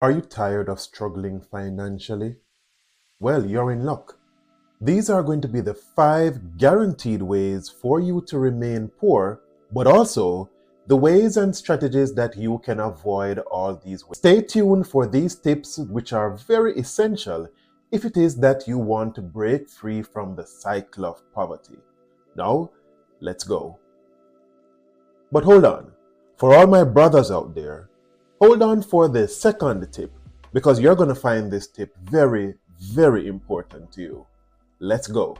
Are you tired of struggling financially? Well, you're in luck. These are going to be the 5 guaranteed ways for you to remain poor, but also the ways and strategies that you can avoid all these ways. Stay tuned for these tips, which are very essential if it is that you want to break free from the cycle of poverty. Now, let's go. But hold on. For all my brothers out there, hold on for the second tip, because you're going to find this tip very, very important to you. Let's go.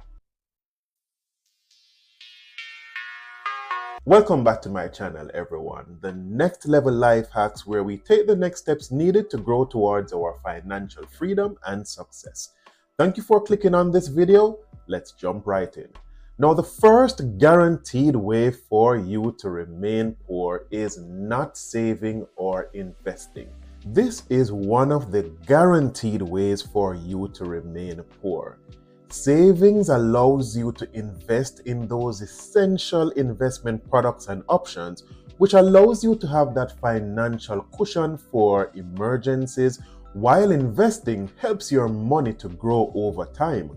Welcome back to my channel, everyone. The Next Level Life Hacks, where we take the next steps needed to grow towards our financial freedom and success. Thank you for clicking on this video. Let's jump right in. Now, the first guaranteed way for you to remain poor is not saving or investing. This is one of the guaranteed ways for you to remain poor. Savings allows you to invest in those essential investment products and options, which allows you to have that financial cushion for emergencies, while investing helps your money to grow over time.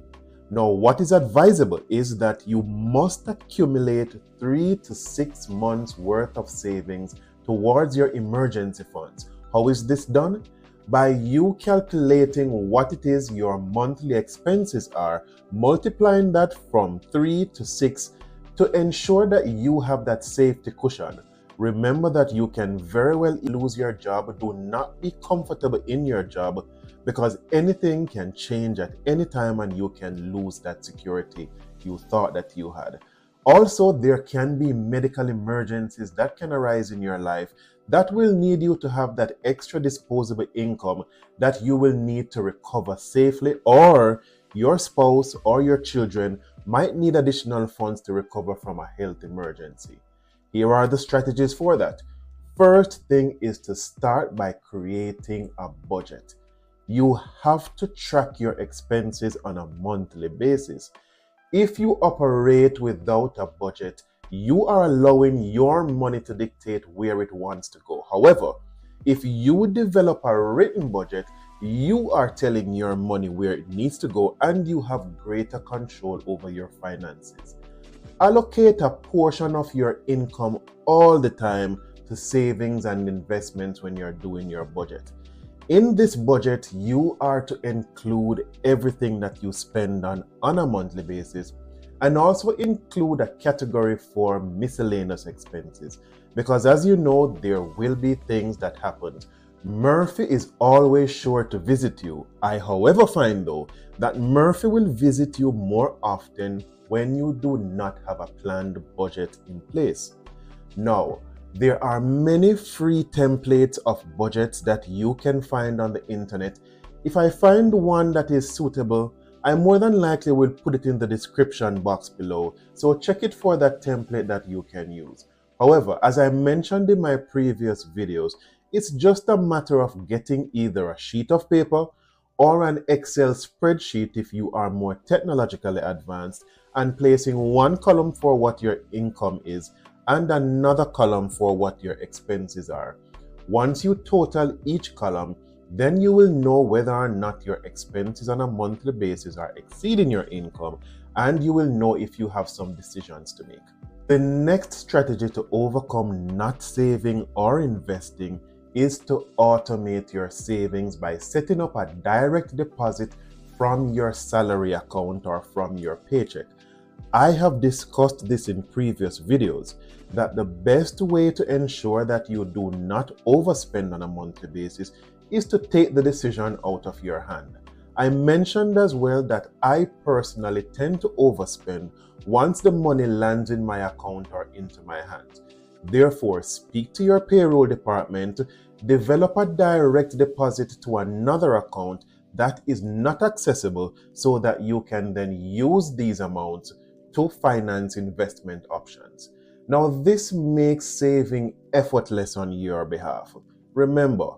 Now, what is advisable is that you must accumulate 3 to 6 months worth of savings towards your emergency funds. How is this done? By you calculating what it is your monthly expenses are, multiplying that from 3 to 6 to ensure that you have that safety cushion. Remember that you can very well lose your job. Do not be comfortable in your job, because anything can change at any time and you can lose that security you thought that you had. Also, there can be medical emergencies that can arise in your life that will need you to have that extra disposable income that you will need to recover safely, or your spouse or your children might need additional funds to recover from a health emergency. Here are the strategies for that. First thing is to start by creating a budget. You have to track your expenses on a monthly basis. If you operate without a budget, you are allowing your money to dictate where it wants to go. However, if you develop a written budget, you are telling your money where it needs to go and you have greater control over your finances. Allocate a portion of your income all the time to savings and investments when you're doing your budget. In this budget, you are to include everything that you spend on a monthly basis, and also include a category for miscellaneous expenses, because as you know, there will be things that happen. Murphy is always sure to visit you. I, however, find though that Murphy will visit you more often when you do not have a planned budget in place. Now, there are many free templates of budgets that you can find on the internet. If I find one that is suitable, I more than likely will put it in the description box below, so check it for that template that you can use. However, as I mentioned in my previous videos, it's just a matter of getting either a sheet of paper or an Excel spreadsheet if you are more technologically advanced, and placing one column for what your income is and another column for what your expenses are. Once you total each column, then you will know whether or not your expenses on a monthly basis are exceeding your income, and you will know if you have some decisions to make. The next strategy to overcome not saving or investing is to automate your savings by setting up a direct deposit from your salary account or from your paycheck. I have discussed this in previous videos, that the best way to ensure that you do not overspend on a monthly basis is to take the decision out of your hand. I mentioned as well that I personally tend to overspend once the money lands in my account or into my hands. Therefore, speak to your payroll department, develop a direct deposit to another account that is not accessible, so that you can then use these amounts to finance investment options. Now, this makes saving effortless on your behalf. Remember,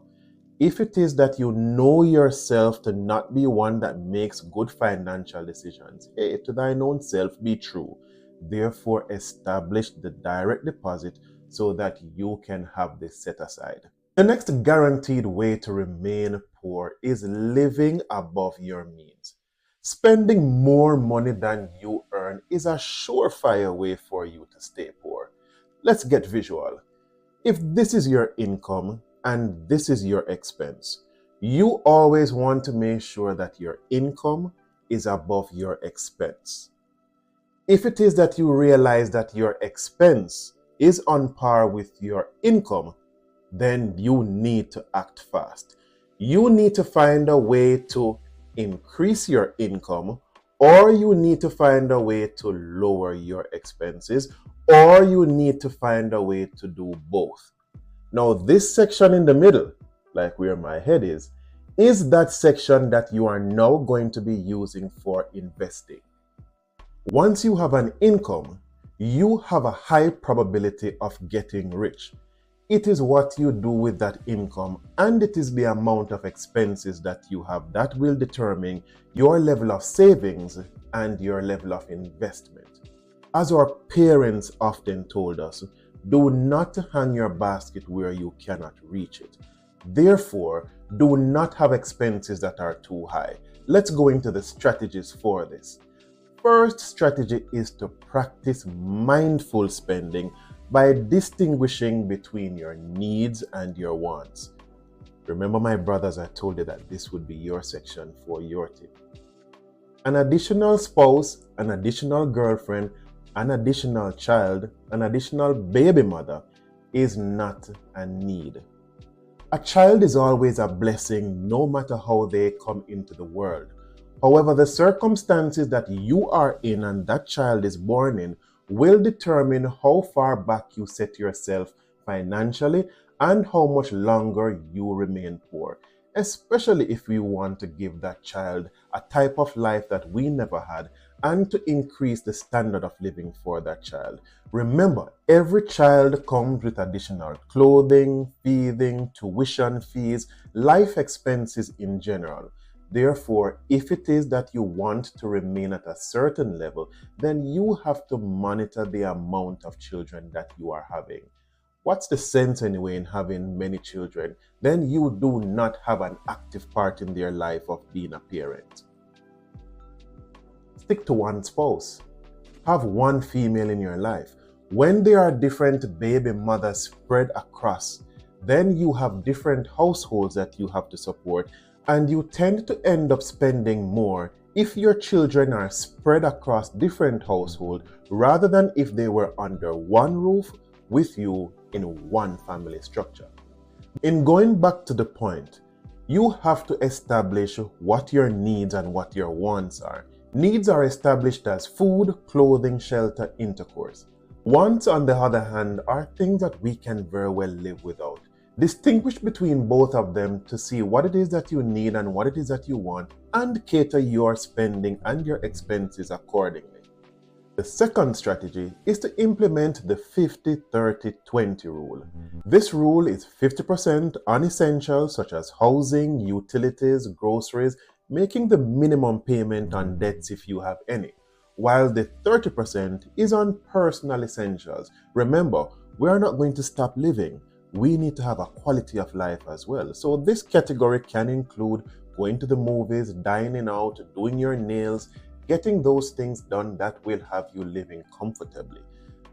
if it is that you know yourself to not be one that makes good financial decisions, hey, to thine own self be true. Therefore, establish the direct deposit so that you can have this set aside. The next guaranteed way to remain poor is living above your means. Spending more money than you earn is a surefire way for you to stay poor. Let's get visual. If this is your income and this is your expense, you always want to make sure that your income is above your expense. If it is that you realize that your expense is on par with your income, then you need to act fast. You need to find a way to increase your income, or you need to find a way to lower your expenses, or you need to find a way to do both. Now, this section in the middle, like where my head is that section that you are now going to be using for investing. Once you have an income, you have a high probability of getting rich. It is what you do with that income, and it is the amount of expenses that you have that will determine your level of savings and your level of investment. As our parents often told us, do not hang your basket where you cannot reach it. Therefore, do not have expenses that are too high. Let's go into the strategies for this. First strategy is to practice mindful spending by distinguishing between your needs and your wants. Remember, my brothers, I told you that this would be your section for your tip. An additional spouse, an additional girlfriend, an additional child, an additional baby mother is not a need. A child is always a blessing no matter how they come into the world. However, the circumstances that you are in and that child is born in will determine how far back you set yourself financially and how much longer you remain poor, especially if we want to give that child a type of life that we never had and to increase the standard of living for that child. Remember, every child comes with additional clothing, feeding, tuition fees, life expenses in general. Therefore, if it is that you want to remain at a certain level, then you have to monitor the amount of children that you are having. What's the sense anyway in having many children? Then you do not have an active part in their life of being a parent. Stick to one spouse. Have one female in your life. When there are different baby mothers spread across, then you have different households that you have to support, and you tend to end up spending more if your children are spread across different households rather than if they were under one roof with you in one family structure. In going back to the point, you have to establish what your needs and what your wants are. Needs are established as food, clothing, shelter, intercourse. Wants, on the other hand, are things that we can very well live without. Distinguish between both of them to see what it is that you need and what it is that you want, and cater your spending and your expenses accordingly. The second strategy is to implement the 50-30-20 rule. This rule is 50% on essentials such as housing, utilities, groceries, making the minimum payment on debts if you have any, while the 30% is on personal essentials. Remember, we are not going to stop living. We need to have a quality of life as well. So this category can include going to the movies, dining out, doing your nails, getting those things done that will have you living comfortably.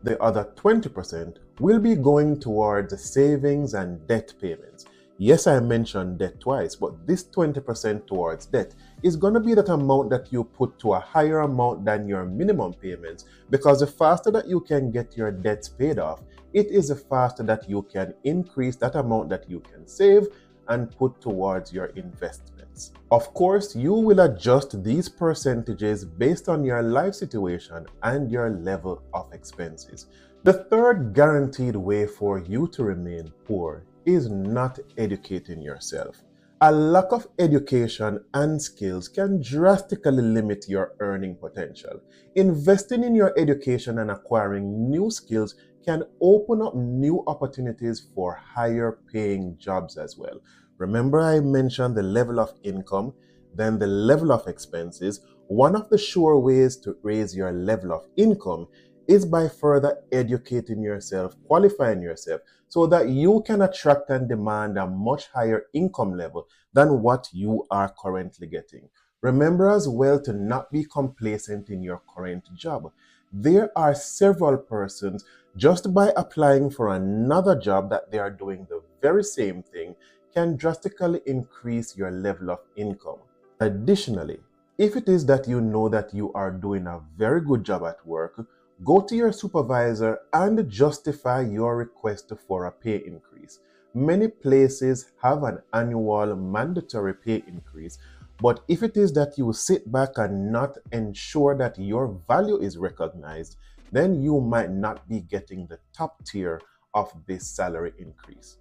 The other 20% will be going towards savings and debt payments. Yes, I mentioned debt twice, but this 20% towards debt is going to be that amount that you put to a higher amount than your minimum payments, because the faster that you can get your debts paid off, it is the faster that you can increase that amount that you can save and put towards your investments. Of course, you will adjust these percentages based on your life situation and your level of expenses. The third guaranteed way for you to remain poor is not educating yourself. A lack of education and skills can drastically limit your earning potential. Investing in your education and acquiring new skills can open up new opportunities for higher paying jobs as well. Remember, I mentioned the level of income, then the level of expenses. One of the sure ways to raise your level of income is by further educating yourself, qualifying yourself, so that you can attract and demand a much higher income level than what you are currently getting. Remember as well to not be complacent in your current job. There are several persons just by applying for another job that they are doing the very same thing can drastically increase your level of income. Additionally, if it is that you know that you are doing a very good job at work, go to your supervisor and justify your request for a pay increase. Many places have an annual mandatory pay increase, but if it is that you sit back and not ensure that your value is recognized, then you might not be getting the top tier of this salary increase.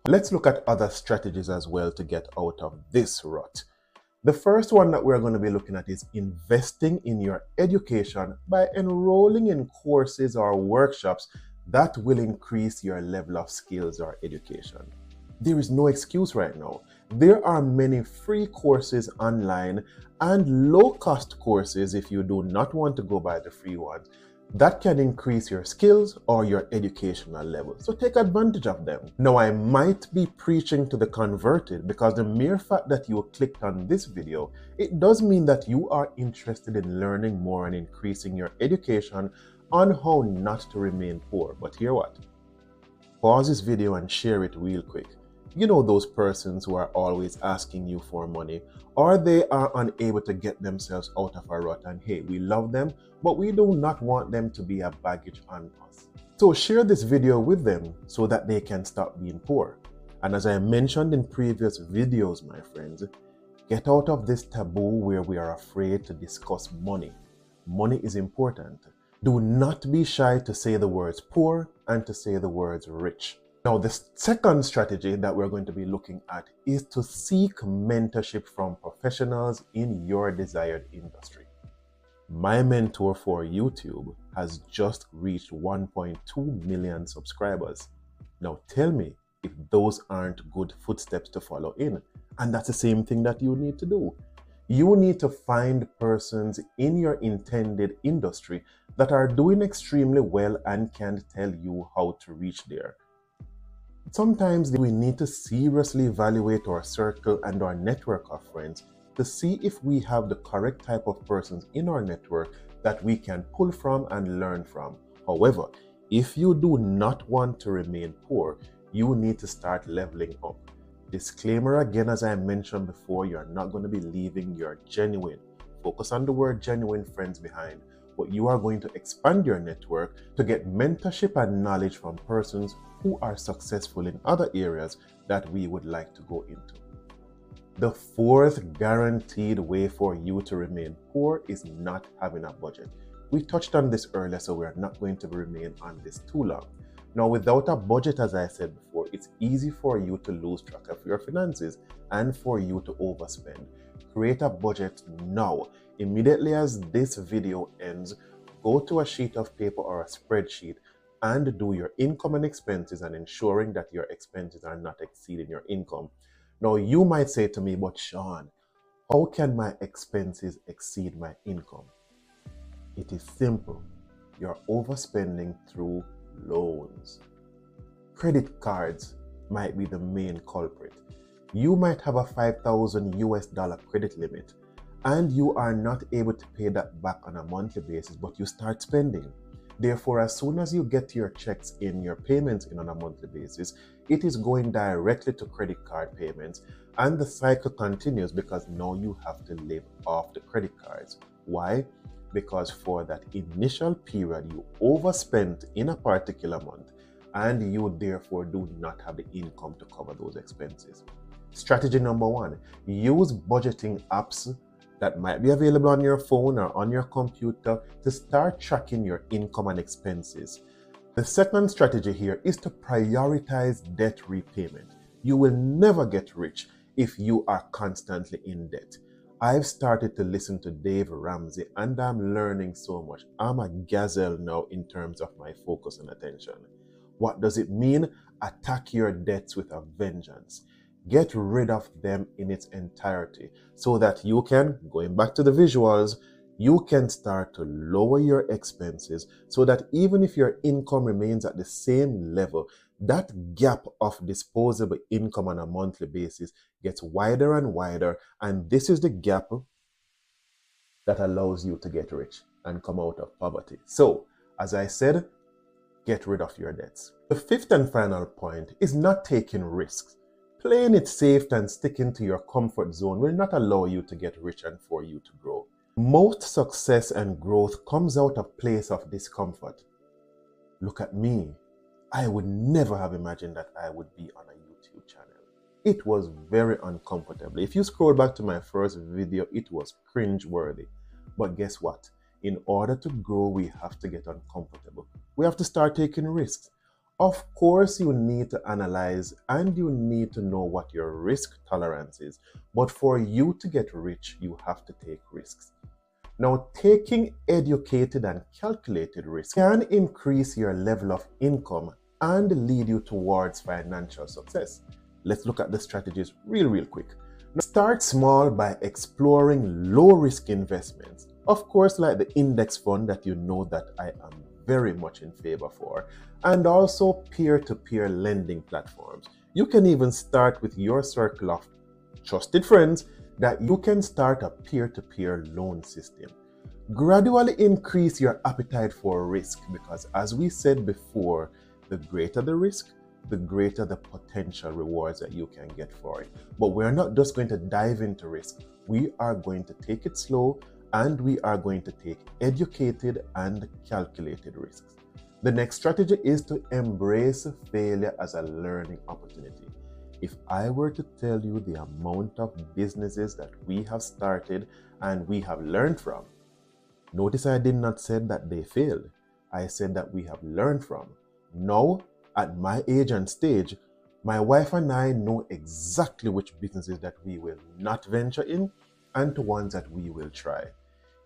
Let's look at other strategies as well to get out of this rut. The first one that we're going to be looking at is investing in your education by enrolling in courses or workshops that will increase your level of skills or education. There is no excuse right now. There are many free courses online and low-cost courses, if you do not want to go by the free ones, that can increase your skills or your educational level. So take advantage of them. Now, I might be preaching to the converted because the mere fact that you clicked on this video, it does mean that you are interested in learning more and increasing your education on how not to remain poor. But hear what? Pause this video and share it real quick. You know those persons who are always asking you for money, or they are unable to get themselves out of a rut, and hey, we love them, but we do not want them to be a baggage on us. So share this video with them so that they can stop being poor. And as I mentioned in previous videos, my friends, get out of this taboo where we are afraid to discuss money. Money is important. Do not be shy to say the words poor and to say the words rich. Now, the second strategy that we're going to be looking at is to seek mentorship from professionals in your desired industry. My mentor for YouTube has just reached 1.2 million subscribers. Now, tell me if those aren't good footsteps to follow in. And that's the same thing that you need to do. You need to find persons in your intended industry that are doing extremely well and can tell you how to reach there. Sometimes we need to seriously evaluate our circle and our network of friends to see if we have the correct type of persons in our network that we can pull from and learn from. However, if you do not want to remain poor, you need to start leveling up. Disclaimer again, as I mentioned before, you're not going to be leaving your genuine, focus on the word genuine, friends behind, but you are going to expand your network to get mentorship and knowledge from persons who are successful in other areas that we would like to go into. The fourth guaranteed way for you to remain poor is not having a budget. We touched on this earlier, so we're not going to remain on this too long. Now, without a budget, as I said before, it's easy for you to lose track of your finances and for you to overspend. Create a budget now. Immediately as this video ends, go to a sheet of paper or a spreadsheet and do your income and expenses and ensuring that your expenses are not exceeding your income. Now, you might say to me, but Sean, how can my expenses exceed my income? It is simple. You're overspending through loans. Credit cards might be the main culprit. You might have a $5,000 credit limit and you are not able to pay that back on a monthly basis, but you start spending. Therefore, as soon as you get your checks in, your payments in on a monthly basis, it is going directly to credit card payments, and the cycle continues because now you have to live off the credit cards. Why? Because for that initial period, you overspent in a particular month, and you therefore do not have the income to cover those expenses. Strategy number one, use budgeting apps that might be available on your phone or on your computer to start tracking your income and expenses. The second strategy here is to prioritize debt repayment. You will never get rich if you are constantly in debt. I've started to listen to Dave Ramsey and I'm learning so much. I'm a gazelle now in terms of my focus and attention. What does it mean? Attack your debts with a vengeance. Get rid of them in its entirety so that you can, going back to the visuals, you can start to lower your expenses so that even if your income remains at the same level, that gap of disposable income on a monthly basis gets wider and wider, and this is the gap that allows you to get rich and come out of poverty. So, as I said, get rid of your debts. The fifth and final point is not taking risks. Playing it safe and sticking to your comfort zone will not allow you to get rich and for you to grow. Most success and growth comes out of place of discomfort. Look at me. I would never have imagined that I would be on a YouTube channel. It was very uncomfortable. If you scroll back to my first video, it was cringe-worthy. But guess what? In order to grow, we have to get uncomfortable. We have to start taking risks. Of course, you need to analyze and you need to know what your risk tolerance is. But for you to get rich, you have to take risks. Now, taking educated and calculated risks can increase your level of income and lead you towards financial success. Let's look at the strategies real quick. Now, start small by exploring low-risk investments. Of course, like the index fund that you know that I am very much in favor for, and also peer-to-peer lending platforms. You can even start with your circle of trusted friends that you can start a peer-to-peer loan system. Gradually increase your appetite for risk because, as we said before, the greater the risk, the greater the potential rewards that you can get for it. But we're not just going to dive into risk. We are going to take it slow and we are going to take educated and calculated risks. The next strategy is to embrace failure as a learning opportunity. If I were to tell you the amount of businesses that we have started and we have learned from, notice I did not say that they failed. I said that we have learned from. Now, at my age and stage, my wife and I know exactly which businesses that we will not venture in and to ones that we will try.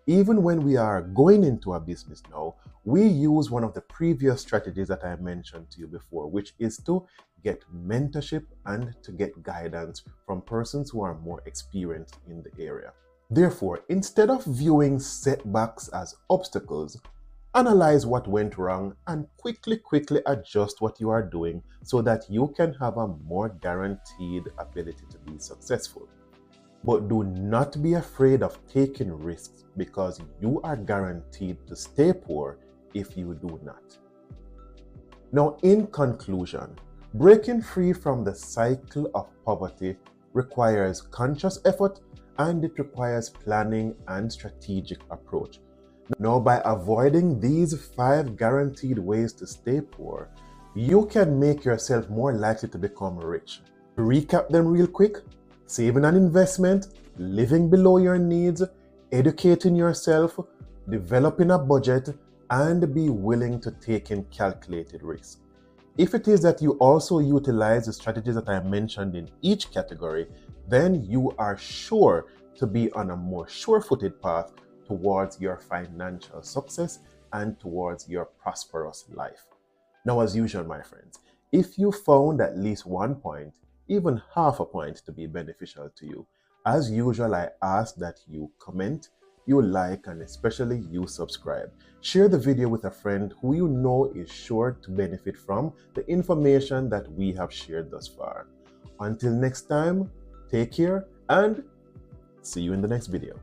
Even when we are going into a business now, we use one of the previous strategies that I mentioned to you before, which is to get mentorship and to get guidance from persons who are more experienced in the area. Therefore, instead of viewing setbacks as obstacles, analyze what went wrong and quickly adjust what you are doing so that you can have a more guaranteed ability to be successful. But do not be afraid of taking risks because you are guaranteed to stay poor if you do not. Now, in conclusion, breaking free from the cycle of poverty requires conscious effort and it requires planning and strategic approach. Now, by avoiding these 5 guaranteed ways to stay poor, you can make yourself more likely to become rich. To recap them real quick: saving and investment, living below your needs, educating yourself, developing a budget, and be willing to take in calculated risks. If it is that you also utilize the strategies that I mentioned in each category, then you are sure to be on a more sure-footed path towards your financial success and towards your prosperous life. Now, as usual, my friends, if you found at least one point, even half a point, to be beneficial to you, as usual, I ask that you comment, you like, and especially you subscribe. Share the video with a friend who you know is sure to benefit from the information that we have shared thus far. Until next time, take care and see you in the next video.